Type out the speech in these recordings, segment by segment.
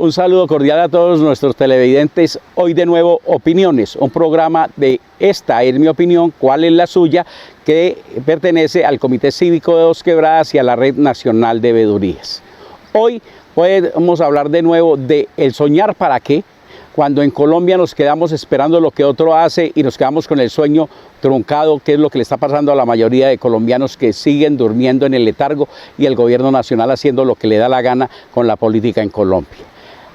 Un saludo cordial a todos nuestros televidentes. Hoy de nuevo Opiniones, un programa de Esta es mi opinión, ¿cuál es la suya?, que pertenece al Comité Cívico de Dos Quebradas y a la Red Nacional de Veedurías. Hoy podemos hablar de nuevo de el soñar para qué, cuando en Colombia nos quedamos esperando lo que otro hace y nos quedamos con el sueño truncado, que es lo que le está pasando a la mayoría de colombianos que siguen durmiendo en el letargo y el gobierno nacional haciendo lo que le da la gana con la política en Colombia.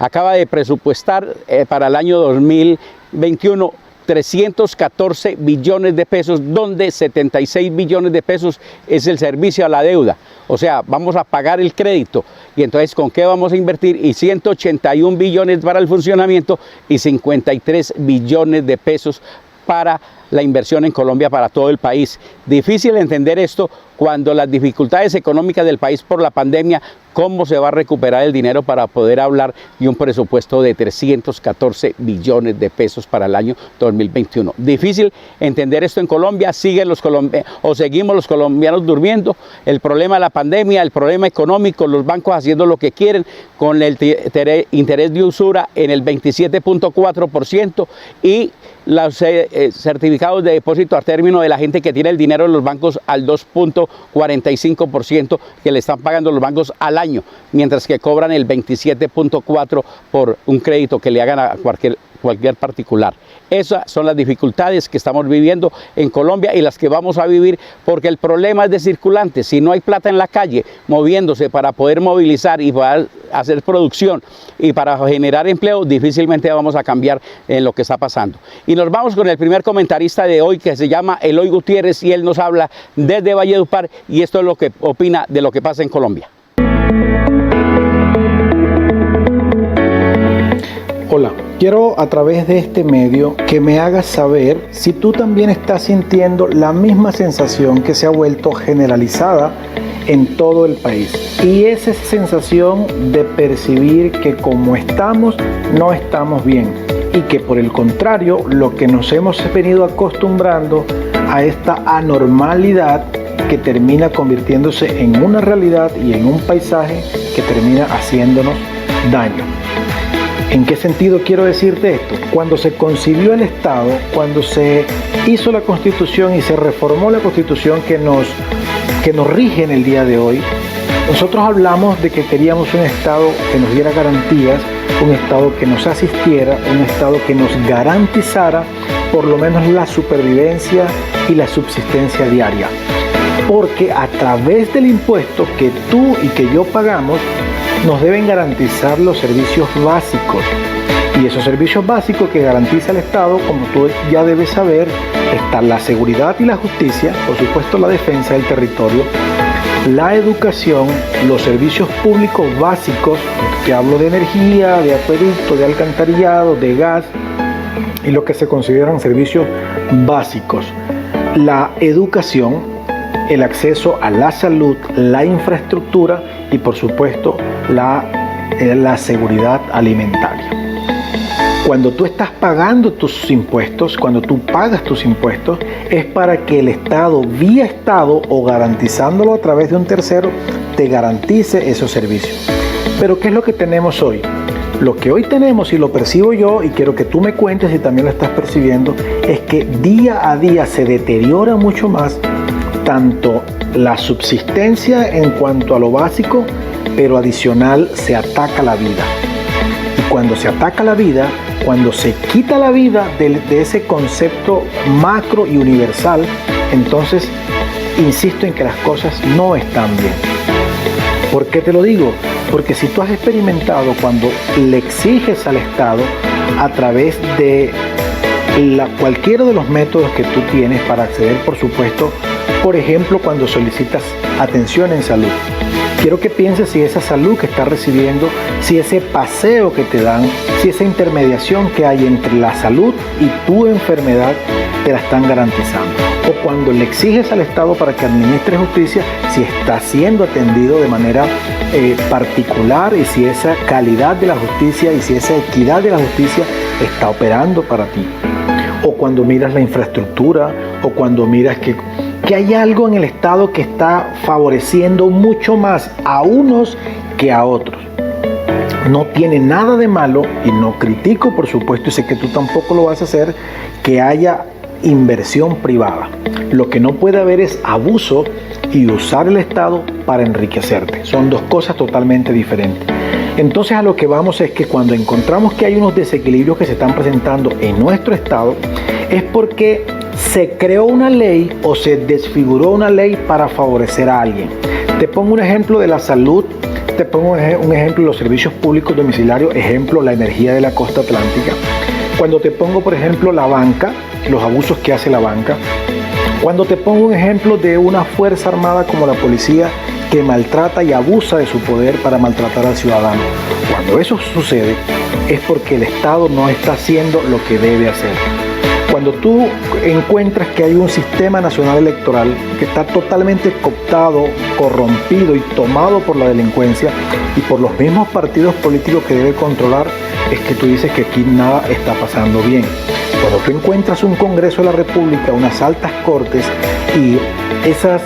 Acaba de presupuestar para el año 2021 314 billones de pesos, donde 76 billones de pesos es el servicio a la deuda. O sea, vamos a pagar el crédito y entonces ¿con qué vamos a invertir? Y 181 billones para el funcionamiento y 53 billones de pesos para la inversión en Colombia para todo el país. Difícil entender esto cuando las dificultades económicas del país por la pandemia, cómo se va a recuperar el dinero para poder hablar de un presupuesto de 314 billones de pesos para el año 2021. Difícil entender esto en Colombia, seguimos los colombianos durmiendo, el problema de la pandemia, el problema económico, los bancos haciendo lo que quieren con el interés de usura en el 27.4% y los certificados de depósito a término de la gente que tiene el dinero en los bancos al 2.45% que le están pagando los bancos al año, mientras que cobran el 27.4% por un crédito que le hagan a cualquier particular. Esas son las dificultades que estamos viviendo en Colombia y las que vamos a vivir, porque el problema es de circulante. Si no hay plata en la calle moviéndose para poder movilizar y para hacer producción y para generar empleo, difícilmente vamos a cambiar en lo que está pasando. Y nos vamos con el primer comentarista de hoy, que se llama Eloy Gutiérrez, y él nos habla desde Valledupar, y esto es lo que opina de lo que pasa en Colombia. Hola, quiero a través de este medio que me hagas saber si tú también estás sintiendo la misma sensación que se ha vuelto generalizada en todo el país. Y es esa sensación de percibir que como estamos, no estamos bien. Y que por el contrario, lo que nos hemos venido acostumbrando a esta anormalidad que termina convirtiéndose en una realidad y en un paisaje que termina haciéndonos daño. ¿En qué sentido quiero decirte esto? Cuando se concibió el Estado, cuando se hizo la Constitución y se reformó la Constitución que nos rige en el día de hoy, nosotros hablamos de que queríamos un Estado que nos diera garantías, un Estado que nos asistiera, un Estado que nos garantizara por lo menos la supervivencia y la subsistencia diaria. Porque a través del impuesto que tú y que yo pagamos, nos deben garantizar los servicios básicos. Y esos servicios básicos que garantiza el Estado, como tú ya debes saber, están la seguridad y la justicia, por supuesto la defensa del territorio, la educación, los servicios públicos básicos, que hablo de energía, de acueducto, de alcantarillado, de gas, y lo que se consideran servicios básicos, la educación, el acceso a la salud, la infraestructura y por supuesto la seguridad alimentaria. Cuando tú estás pagando tus impuestos, cuando tú pagas tus impuestos, es para que el Estado, vía Estado o garantizándolo a través de un tercero, te garantice esos servicios. Pero ¿qué es lo que tenemos hoy? Lo que hoy tenemos, y lo percibo yo, y quiero que tú me cuentes si también lo estás percibiendo, es que día a día se deteriora mucho más tanto la subsistencia en cuanto a lo básico, pero adicional se ataca la vida. Y cuando se ataca la vida, cuando se quita la vida de ese concepto macro y universal, entonces insisto en que las cosas no están bien. ¿Por qué te lo digo? Porque si tú has experimentado cuando le exiges al Estado a través de cualquiera de los métodos que tú tienes para acceder, por supuesto, por ejemplo, cuando solicitas atención en salud. Quiero que pienses si esa salud que estás recibiendo, si ese paseo que te dan, si esa intermediación que hay entre la salud y tu enfermedad te la están garantizando. O cuando le exiges al Estado para que administre justicia, si está siendo atendido de manera particular y si esa calidad de la justicia y si esa equidad de la justicia está operando para ti. O cuando miras la infraestructura, o cuando miras que hay algo en el Estado que está favoreciendo mucho más a unos que a otros. No tiene nada de malo, y no critico, por supuesto, y sé que tú tampoco lo vas a hacer, que haya inversión privada. Lo que no puede haber es abuso y usar el Estado para enriquecerte. Son dos cosas totalmente diferentes. Entonces a lo que vamos es que cuando encontramos que hay unos desequilibrios que se están presentando en nuestro Estado, es porque se creó una ley o se desfiguró una ley para favorecer a alguien. Te pongo un ejemplo de la salud, te pongo un ejemplo de los servicios públicos domiciliarios, ejemplo la energía de la costa atlántica. Cuando te pongo, por ejemplo, la banca, los abusos que hace la banca. Cuando te pongo un ejemplo de una fuerza armada como la policía que maltrata y abusa de su poder para maltratar al ciudadano. Cuando eso sucede es porque el Estado no está haciendo lo que debe hacer. Cuando tú encuentras que hay un sistema nacional electoral que está totalmente cooptado, corrompido y tomado por la delincuencia y por los mismos partidos políticos que debe controlar, es que tú dices que aquí nada está pasando bien. Cuando tú encuentras un Congreso de la República, unas altas cortes y esos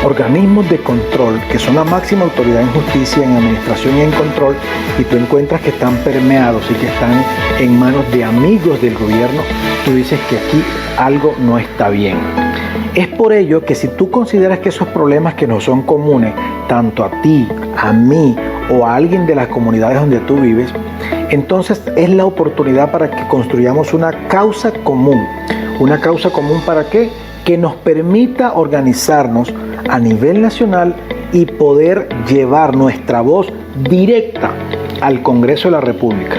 organismos de control que son la máxima autoridad en justicia, en administración y en control, y tú encuentras que están permeados y que están en manos de amigos del gobierno, tú dices que aquí algo no está bien. Es por ello que si tú consideras que esos problemas que nos son comunes, tanto a ti, a mí o a alguien de las comunidades donde tú vives, entonces es la oportunidad para que construyamos una causa común. ¿Una causa común para qué? Que nos permita organizarnos a nivel nacional y poder llevar nuestra voz directa al Congreso de la República.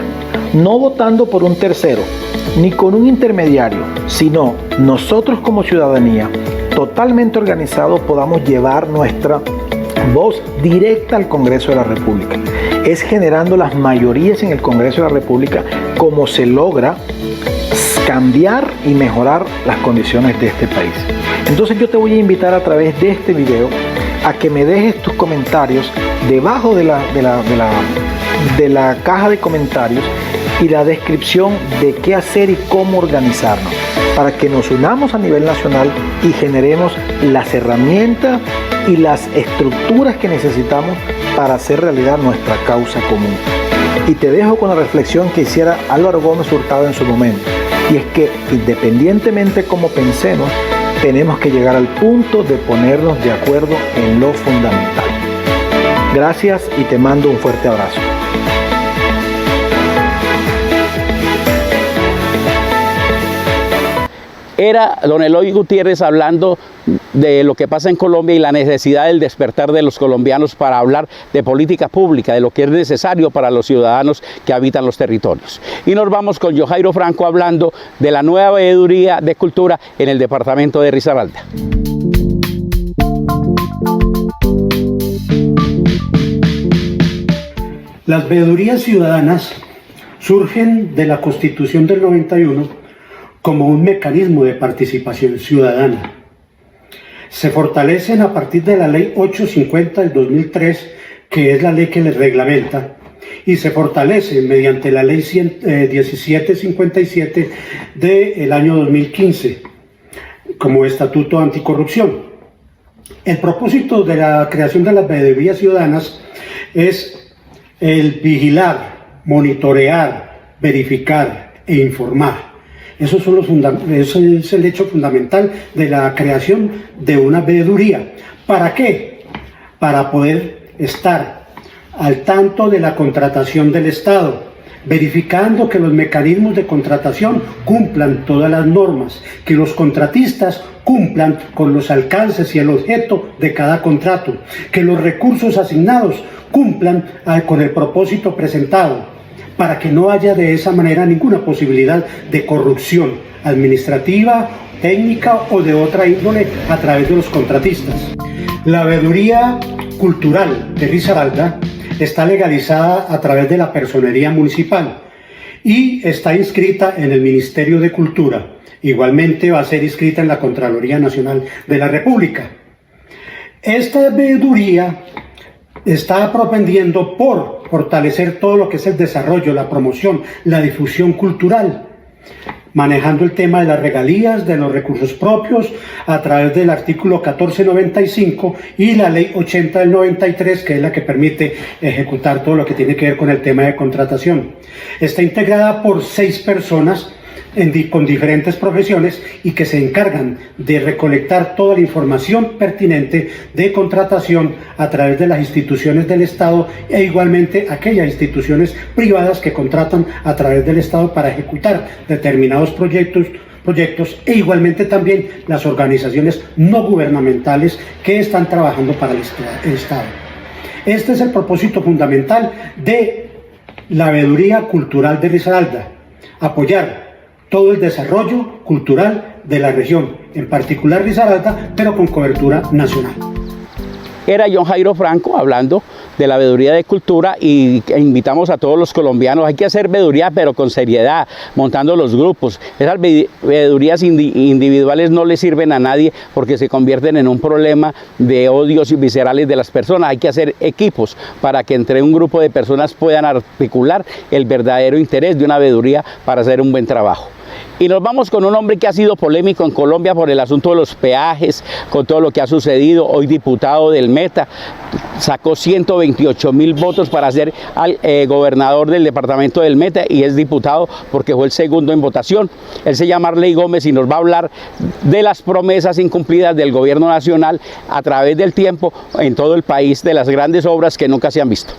No votando por un tercero, ni con un intermediario, sino nosotros como ciudadanía, totalmente organizados, podamos llevar nuestra voz directa al Congreso de la República. Es generando las mayorías en el Congreso de la República como se logra cambiar y mejorar las condiciones de este país. Entonces yo te voy a invitar a través de este video a que me dejes tus comentarios debajo de la caja de comentarios y la descripción de qué hacer y cómo organizarnos para que nos unamos a nivel nacional y generemos las herramientas y las estructuras que necesitamos para hacer realidad nuestra causa común. Y te dejo con la reflexión que hiciera Álvaro Gómez Hurtado en su momento, y es que independientemente cómo pensemos, tenemos que llegar al punto de ponernos de acuerdo en lo fundamental. Gracias y te mando un fuerte abrazo. Era don Eloy Gutiérrez hablando de lo que pasa en Colombia y la necesidad del despertar de los colombianos para hablar de política pública, de lo que es necesario para los ciudadanos que habitan los territorios. Y nos vamos con Yojairo Franco hablando de la nueva veeduría de cultura en el departamento de Risaralda. Las veedurías ciudadanas surgen de la Constitución del 91 como un mecanismo de participación ciudadana. Se fortalecen a partir de la Ley 850 del 2003, que es la ley que les reglamenta, y se fortalecen mediante la Ley 1757 del año 2015, como Estatuto Anticorrupción. El propósito de la creación de las veedurías ciudadanas es el vigilar, monitorear, verificar e informar. Eso es el hecho fundamental de la creación de una veeduría. ¿Para qué? Para poder estar al tanto de la contratación del Estado, verificando que los mecanismos de contratación cumplan todas las normas, que los contratistas cumplan con los alcances y el objeto de cada contrato, que los recursos asignados cumplan con el propósito presentado, para que no haya de esa manera ninguna posibilidad de corrupción administrativa, técnica o de otra índole a través de los contratistas. La veeduría cultural de Risaralda está legalizada a través de la Personería Municipal y está inscrita en el Ministerio de Cultura. Igualmente va a ser inscrita en la Contraloría Nacional de la República. Esta veeduría está propendiendo por fortalecer todo lo que es el desarrollo, la promoción, la difusión cultural, manejando el tema de las regalías, de los recursos propios, a través del artículo 1495 y la ley 80 del 93, que es la que permite ejecutar todo lo que tiene que ver con el tema de contratación. Está integrada por 6 personas con diferentes profesiones y que se encargan de recolectar toda la información pertinente de contratación a través de las instituciones del Estado e igualmente aquellas instituciones privadas que contratan a través del Estado para ejecutar determinados proyectos e igualmente también las organizaciones no gubernamentales que están trabajando para el Estado. Este es el propósito fundamental de la Veeduría Cultural de Risaralda: apoyar todo el desarrollo cultural de la región, en particular Risaralda, pero con cobertura nacional. Era John Jairo Franco hablando de la veeduría de cultura y invitamos a todos los colombianos. Hay que hacer veeduría pero con seriedad, montando los grupos. Esas veedurías individuales no le sirven a nadie porque se convierten en un problema de odios y viscerales de las personas. Hay que hacer equipos para que entre un grupo de personas puedan articular el verdadero interés de una veeduría para hacer un buen trabajo. Y nos vamos con un hombre que ha sido polémico en Colombia por el asunto de los peajes, con todo lo que ha sucedido. Hoy diputado del Meta, sacó 128.000 votos para ser gobernador del departamento del Meta y es diputado porque fue el segundo en votación. Él se llama Arley Gómez y nos va a hablar de las promesas incumplidas del gobierno nacional a través del tiempo en todo el país, de las grandes obras que nunca se han visto.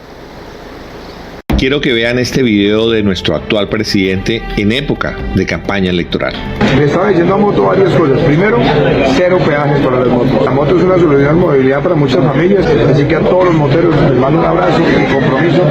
Quiero que vean este video de nuestro actual presidente en época de campaña electoral. Le estaba diciendo a Moto varias cosas. Primero, 0 peajes para las motos. La moto es una solución de movilidad para muchas familias, así que a todos los moteros les mando un abrazo y compromiso.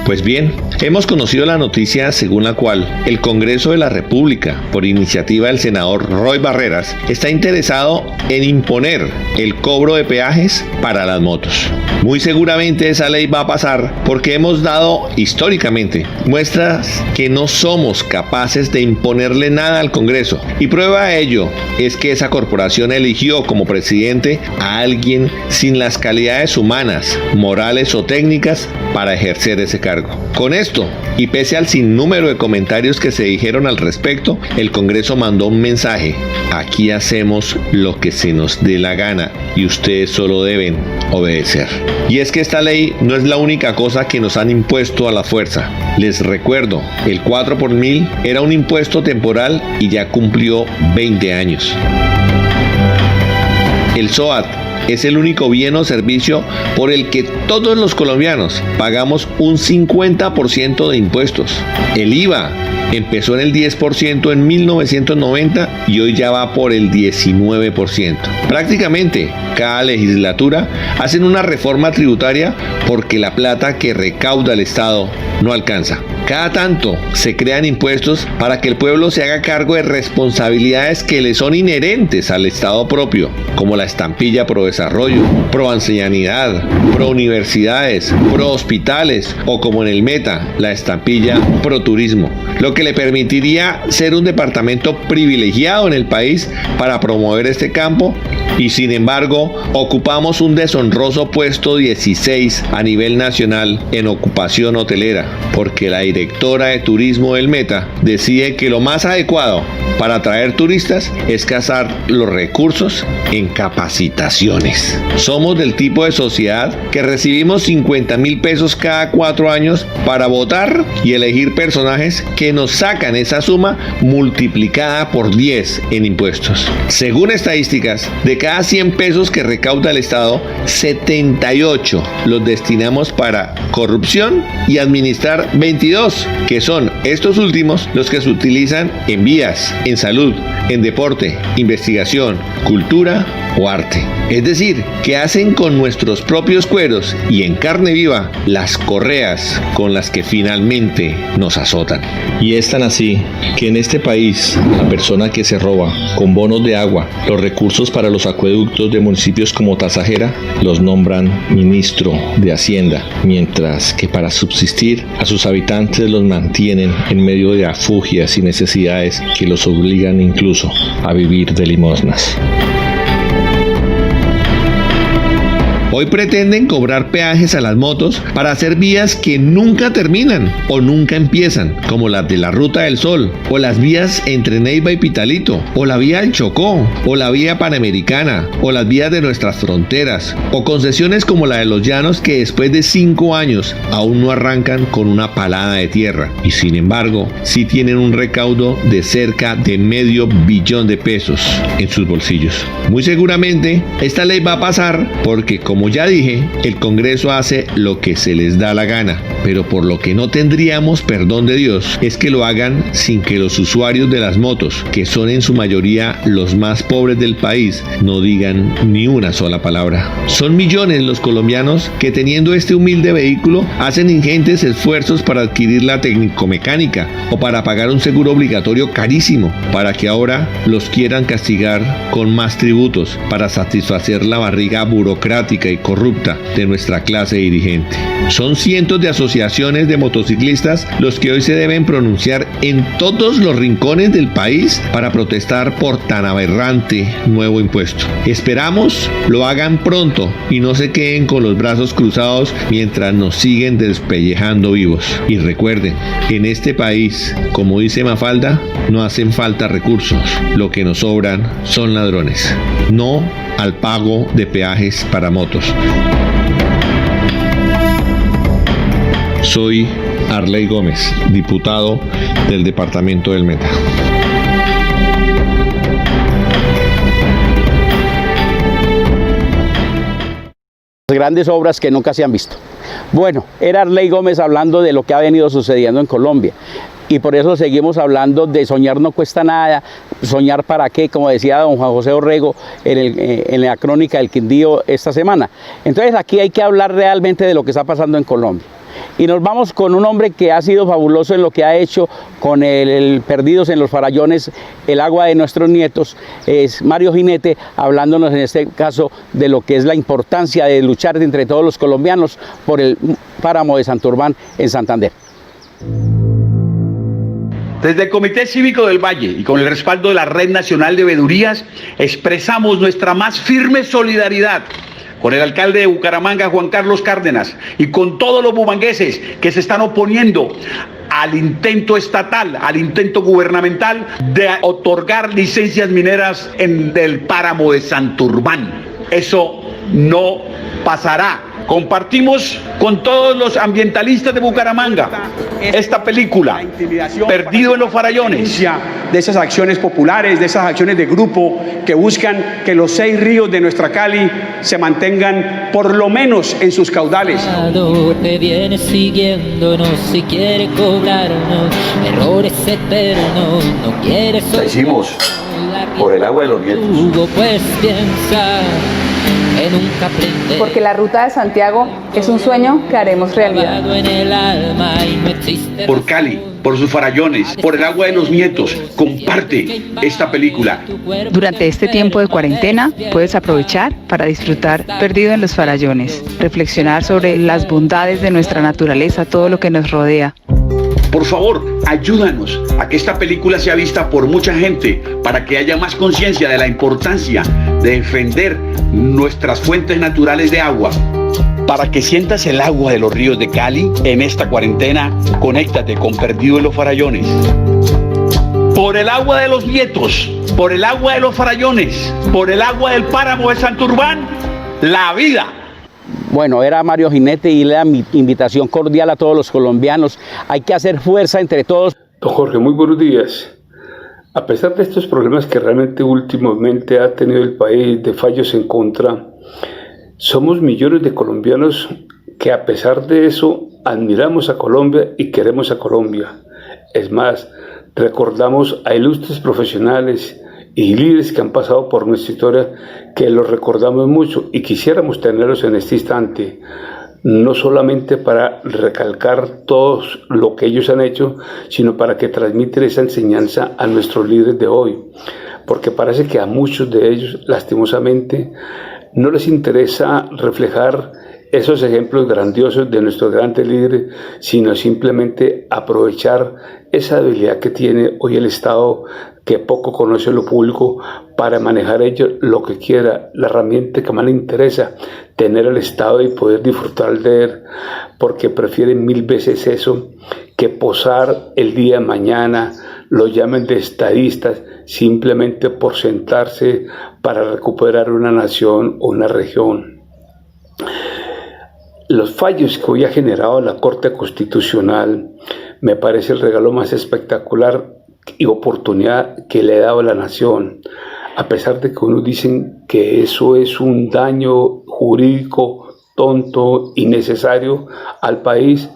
Pues bien, hemos conocido la noticia según la cual el Congreso de la República, por iniciativa del senador Roy Barreras, está interesado en imponer el cobro de peajes para las motos. Muy seguramente esa ley va a pasar porque hemos dado históricamente muestras que no somos capaces de imponerle nada al Congreso, y prueba de ello es que esa corporación eligió como presidente a alguien sin las calidades humanas, morales o técnicas para ejercer ese cargo. Con esto, y pese al sinnúmero de comentarios que se dijeron al respecto, el Congreso mandó un mensaje: aquí hacemos lo que se nos dé la gana y ustedes solo deben obedecer. Y es que esta ley no es la única cosa que nos han impuesto a la fuerza. Les recuerdo, el 4 por 1000 era un impuesto temporal y ya cumplió 20 años. El SOAT es el único bien o servicio por el que todos los colombianos pagamos un 50% de impuestos. El IVA empezó en el 10% en 1990 y hoy ya va por el 19%. Prácticamente cada legislatura hacen una reforma tributaria porque la plata que recauda el Estado no alcanza. Cada tanto se crean impuestos para que el pueblo se haga cargo de responsabilidades que le son inherentes al Estado propio, como la estampilla pro desarrollo, pro ancianidad, pro universidades, pro hospitales o como en el Meta, la estampilla pro turismo, lo que le permitiría ser un departamento privilegiado en el país para promover este campo, y sin embargo ocupamos un deshonroso puesto 16 a nivel nacional en ocupación hotelera, porque la directora de turismo del Meta decide que lo más adecuado para atraer turistas es gastar los recursos en capacitaciones. Somos del tipo de sociedad que recibimos 50.000 pesos cada 4 años para votar y elegir personajes que nos sacan esa suma multiplicada por 10 en impuestos. Según estadísticas, de cada 100 pesos que recauda el Estado, 78 los destinamos para corrupción y administrar 22, que son estos últimos los que se utilizan en vías, en salud, en deporte, investigación, cultura o arte. Es decir, que hacen con nuestros propios cueros y en carne viva las correas con las que finalmente nos azotan. Y es tan así que en este país la persona que se roba con bonos de agua los recursos para los acueductos de municipios como Tasajera los nombran ministro de Hacienda, mientras que para subsistir a sus habitantes los mantienen en medio de afugias y necesidades que los obligan incluso a vivir de limosnas. Hoy pretenden cobrar peajes a las motos para hacer vías que nunca terminan o nunca empiezan, como las de la Ruta del Sol, o las vías entre Neiva y Pitalito, o la vía del Chocó, o la vía Panamericana, o las vías de nuestras fronteras, o concesiones como la de los Llanos que después de 5 años aún no arrancan con una palada de tierra, y sin embargo sí tienen un recaudo de cerca de $500 millones de pesos en sus bolsillos. Muy seguramente esta ley va a pasar porque, como ya dije, el Congreso hace lo que se les da la gana, pero por lo que no tendríamos perdón de Dios es que lo hagan sin que los usuarios de las motos, que son en su mayoría los más pobres del país, no digan ni una sola palabra. Son millones los colombianos que, teniendo este humilde vehículo, hacen ingentes esfuerzos para adquirir la técnico-mecánica o para pagar un seguro obligatorio carísimo, para que ahora los quieran castigar con más tributos para satisfacer la barriga burocrática y corrupta de nuestra clase dirigente. Son cientos de asociaciones de motociclistas los que hoy se deben pronunciar en todos los rincones del país para protestar por tan aberrante nuevo impuesto. Esperamos lo hagan pronto y no se queden con los brazos cruzados mientras nos siguen despellejando vivos. Y recuerden, en este país, como dice Mafalda, no hacen falta recursos, lo que nos sobran son ladrones. No al pago de peajes para motos. Soy Arley Gómez, diputado del departamento del Meta. Grandes obras que nunca se han visto. Bueno, era Arley Gómez hablando de lo que ha venido sucediendo en Colombia. Y por eso seguimos hablando de soñar no cuesta nada, soñar para qué, como decía don Juan José Orrego en la crónica del Quindío esta semana. Entonces aquí hay que hablar realmente de lo que está pasando en Colombia. Y nos vamos con un hombre que ha sido fabuloso en lo que ha hecho con el Perdidos en los Farallones, el agua de nuestros nietos. Es Mario Jinete, hablándonos en este caso de lo que es la importancia de luchar entre todos los colombianos por el páramo de Santurbán en Santander. Desde el Comité Cívico del Valle y con el respaldo de la Red Nacional de Veedurías, expresamos nuestra más firme solidaridad con el alcalde de Bucaramanga, Juan Carlos Cárdenas, y con todos los bumangueses que se están oponiendo al intento estatal, al intento gubernamental de otorgar licencias mineras en el páramo de Santurbán. Eso no pasará. Compartimos con todos los ambientalistas de Bucaramanga esta película, Perdido en los Farallones. De esas acciones populares, de esas acciones de grupo que buscan que los 6 ríos de nuestra Cali se mantengan por lo menos en sus caudales. Te viene siguiéndonos si quiere cobrarnos errores eternos, no quiere. La hicimos por el agua de los nietos. Pues piensa. Porque la ruta de Santiago es un sueño que haremos realidad. Por Cali, por sus farallones, por el agua de los nietos, comparte esta película. Durante este tiempo de cuarentena puedes aprovechar para disfrutar Perdido en los Farallones, reflexionar sobre las bondades de nuestra naturaleza, todo lo que nos rodea. Por favor, ayúdanos a que esta película sea vista por mucha gente para que haya más conciencia de la importancia de defender nuestras fuentes naturales de agua. Para que sientas el agua de los ríos de Cali en esta cuarentena, conéctate con Perdido en los Farallones. Por el agua de los nietos, por el agua de los farallones, por el agua del páramo de Santurbán, la vida. Bueno, era Mario Jinete y la invitación cordial a todos los colombianos. Hay que hacer fuerza entre todos. Don Jorge, muy buenos días. A pesar de estos problemas que realmente últimamente ha tenido el país de fallos en contra, somos millones de colombianos que a pesar de eso admiramos a Colombia y queremos a Colombia. Es más, recordamos a ilustres profesionales y líderes que han pasado por nuestra historia, que los recordamos mucho y quisiéramos tenerlos en este instante, no solamente para recalcar todo lo que ellos han hecho, sino para que transmiten esa enseñanza a nuestros líderes de hoy, porque parece que a muchos de ellos, lastimosamente, no les interesa reflejar esos ejemplos grandiosos de nuestros grandes líderes, sino simplemente aprovechar esa habilidad que tiene hoy el Estado, que poco conoce lo público, para manejar ello lo que quiera, la herramienta que más le interesa, tener el Estado y poder disfrutar de él, porque prefieren 1000 veces eso que posar el día de mañana, lo llamen de estadistas, simplemente por sentarse para recuperar una nación o una región. Los fallos que hoy ha generado la Corte Constitucional me parece el regalo más espectacular y oportunidad que le ha dado a la nación, a pesar de que unos dicen que eso es un daño jurídico tonto, innecesario al país,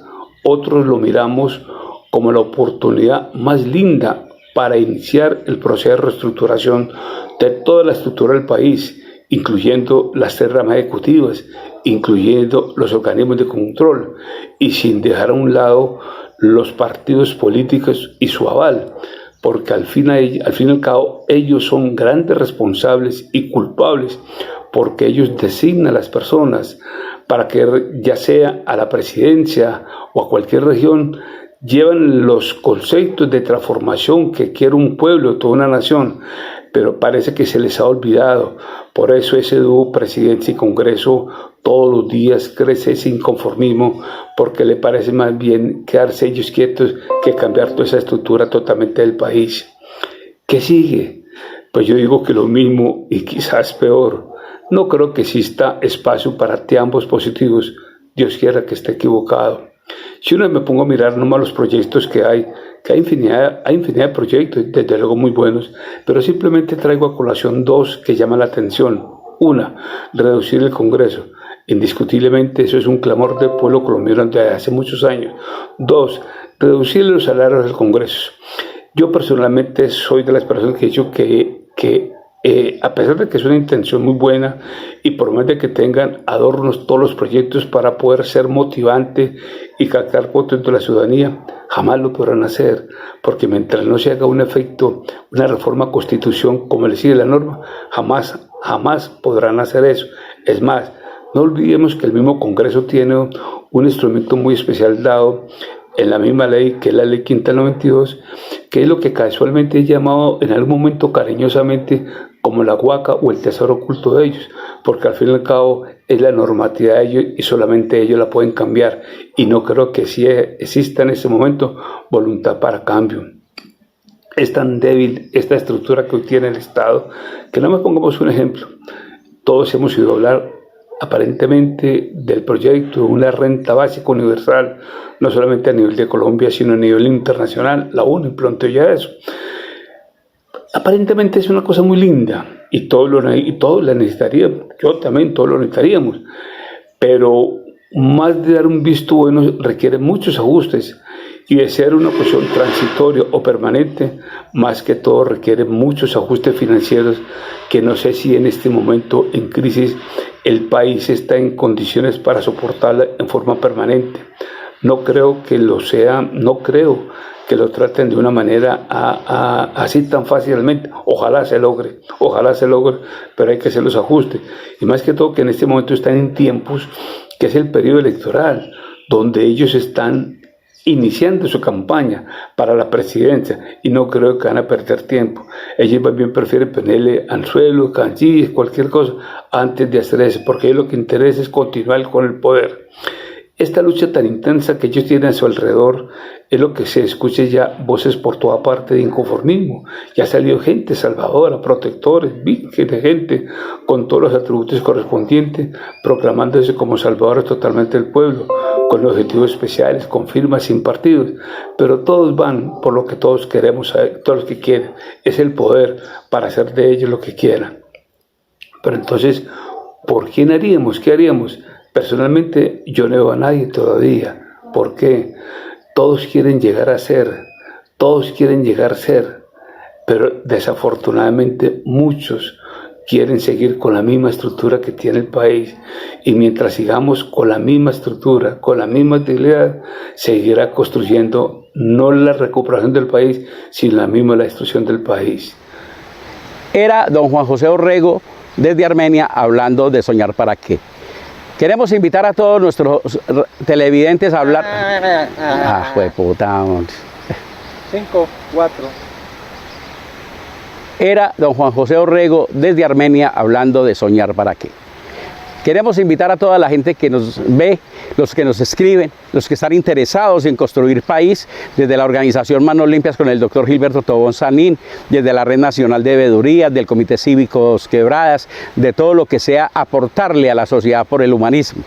otros lo miramos como la oportunidad más linda para iniciar el proceso de reestructuración de toda la estructura del país, incluyendo las 3 ramas ejecutivas, incluyendo los organismos de control y sin dejar a un lado los partidos políticos y su aval, porque al fin y al cabo ellos son grandes responsables y culpables, porque ellos designan a las personas para que, ya sea a la presidencia o a cualquier región, llevan los conceptos de transformación que quiere un pueblo, toda una nación, pero parece que se les ha olvidado. Por eso ese dúo presidencia y Congreso todos los días crece ese inconformismo, porque le parece más bien quedarse ellos quietos que cambiar toda esa estructura totalmente del país. ¿Qué sigue? Pues yo digo que lo mismo y quizás peor. No creo que exista espacio para ambos positivos. Dios quiera que esté equivocado. Si uno me pongo a mirar nomás los proyectos que hay infinidad de proyectos, desde luego muy buenos, pero simplemente traigo a colación 2 que llaman la atención. Una, reducir el Congreso. Indiscutiblemente eso es un clamor del pueblo colombiano desde hace muchos años. 2, reducir los salarios del Congreso. Yo personalmente soy de las personas que he dicho que a pesar de que es una intención muy buena y por más de que tengan adornos todos los proyectos para poder ser motivante y captar votos de la ciudadanía, jamás lo podrán hacer, porque mientras no se haga un efecto, una reforma constitución como le sigue la norma, jamás podrán hacer eso. Es más, no olvidemos que el mismo Congreso tiene un instrumento muy especial dado en la misma ley, que es la ley quinta del 92, que es lo que casualmente he llamado en algún momento cariñosamente como la huaca o el tesoro oculto de ellos, porque al fin y al cabo es la normatividad de ellos y solamente ellos la pueden cambiar, y no creo que sí exista en ese momento voluntad para cambio. Es tan débil esta estructura que hoy tiene el Estado, que no me pongamos un ejemplo. Todos hemos ido a hablar aparentemente del proyecto de una renta básica universal, no solamente a nivel de Colombia, sino a nivel internacional. La ONU planteó ya eso. Aparentemente es una cosa muy linda y todos la necesitaríamos, yo también, todos lo necesitaríamos, pero más de dar un visto bueno requiere muchos ajustes, y de ser una cuestión transitoria o permanente, más que todo requiere muchos ajustes financieros que no sé si en este momento en crisis el país está en condiciones para soportarla en forma permanente. No creo que lo sea, no creo que lo traten de una manera así tan fácilmente. Ojalá se logre, pero hay que hacer los ajustes. Y más que todo que en este momento están en tiempos que es el periodo electoral, donde ellos están iniciando su campaña para la presidencia, y no creo que van a perder tiempo. Ellos más bien prefieren ponerle anzuelo, canchillas, cualquier cosa, antes de hacer eso, porque ellos lo que interesa es continuar con el poder. Esta lucha tan intensa que ellos tienen a su alrededor es lo que se escucha ya voces por toda parte de inconformismo. Ya ha salido gente salvadora, protectores, vírgenes, gente con todos los atributos correspondientes, proclamándose como salvadores totalmente del pueblo, con objetivos especiales, con firmas sin partidos. Pero todos van por lo que todos queremos, todos los que quieren. Es el poder para hacer de ellos lo que quieran. Pero entonces, ¿por quién haríamos? ¿Qué haríamos? Personalmente yo no veo a nadie todavía. ¿Por qué? Todos quieren llegar a ser, pero desafortunadamente muchos quieren seguir con la misma estructura que tiene el país, y mientras sigamos con la misma estructura, con la misma utilidad, seguirá construyendo no la recuperación del país, sino la destrucción del país. Era don Juan José Orrego desde Armenia hablando de Soñar para qué. Queremos invitar a todos nuestros televidentes a hablar. Fue puta. 5, 4. Era don Juan José Orrego desde Armenia hablando de soñar para qué. Queremos invitar a toda la gente que nos ve, los que nos escriben, los que están interesados en construir país, desde la organización Manos Limpias con el doctor Gilberto Tobón Sanín, desde la Red Nacional de Veedurías, del Comité Cívico Dos Quebradas, de todo lo que sea aportarle a la sociedad por el humanismo.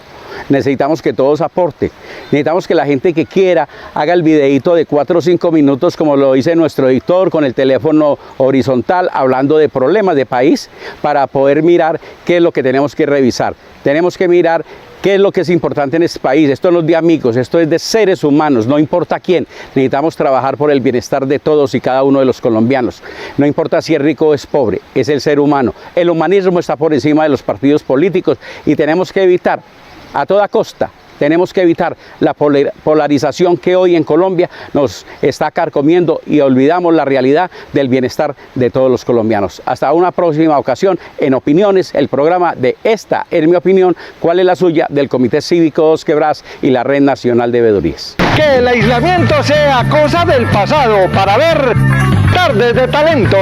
Necesitamos que todos aporten, necesitamos que la gente que quiera haga el videíto de 4 o 5 minutos como lo dice nuestro editor con el teléfono horizontal hablando de problemas de país para poder mirar qué es lo que tenemos que revisar. Tenemos que mirar qué es lo que es importante en este país. Esto no es de amigos, esto es de seres humanos, no importa quién. Necesitamos trabajar por el bienestar de todos y cada uno de los colombianos. No importa si es rico o es pobre, es el ser humano. El humanismo está por encima de los partidos políticos y tenemos que evitar a toda costa, tenemos que evitar la polarización que hoy en Colombia nos está carcomiendo y olvidamos la realidad del bienestar de todos los colombianos. Hasta una próxima ocasión en Opiniones, el programa de Esta es mi opinión, ¿cuál es la suya? Del Comité Cívico Dos Quebradas y la Red Nacional de Veedurías. Que el aislamiento sea cosa del pasado para ver Tardes de Talento.